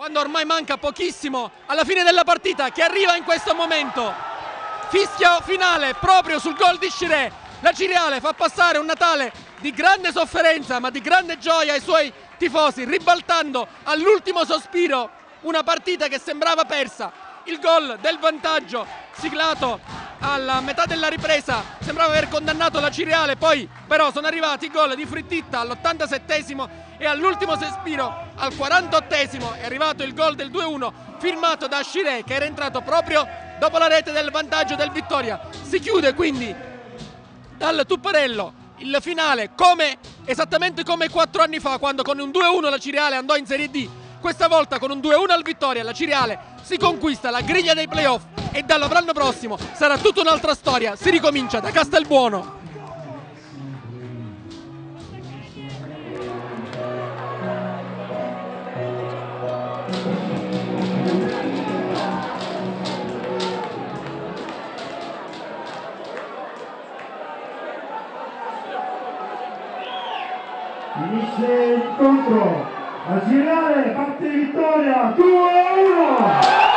Quando ormai manca pochissimo alla fine della partita, che arriva in questo momento. Fischio finale proprio sul gol di Chiré. La Cireale fa passare un Natale di grande sofferenza ma di grande gioia ai suoi tifosi, ribaltando all'ultimo sospiro una partita che sembrava persa. Il gol del vantaggio siglato alla metà della ripresa sembrava aver condannato la Cireale, poi però sono arrivati i gol di Frittita all'87esimo e all'ultimo sospiro, al 48esimo, è arrivato il gol del 2-1 firmato da Chiré, che era entrato proprio dopo la rete del vantaggio del Vittoria. Si chiude quindi dal Tupparello il finale esattamente come 4 anni fa, quando con un 2-1 la Cireale andò in Serie D. Questa volta con un 2-1 al Vittoria la Cireale si conquista la griglia dei playoff e dall'anno prossimo sarà tutta un'altra storia, si ricomincia da Castelbuono. Finisce l'incontro, la Cireale parte di vittoria 2-1.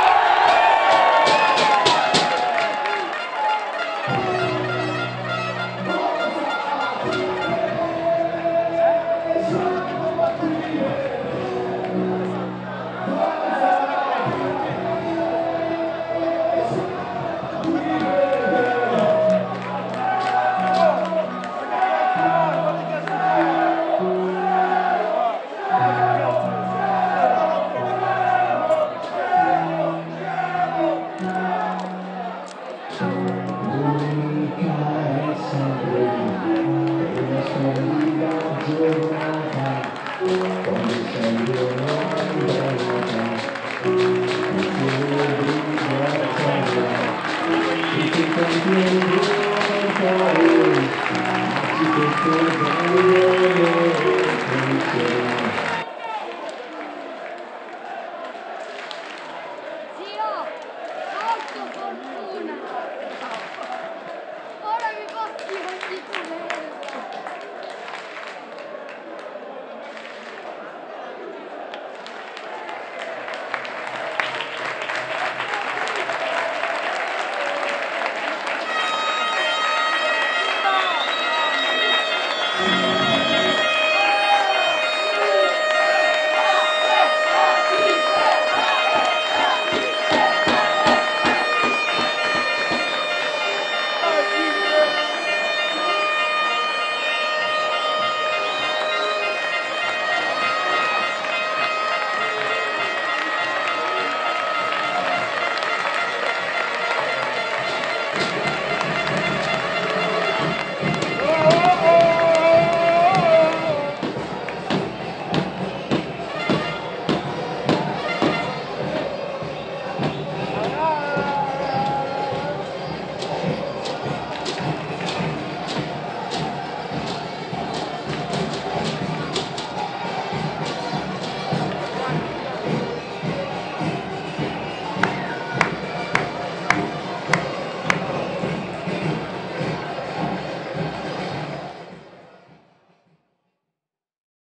Thank you.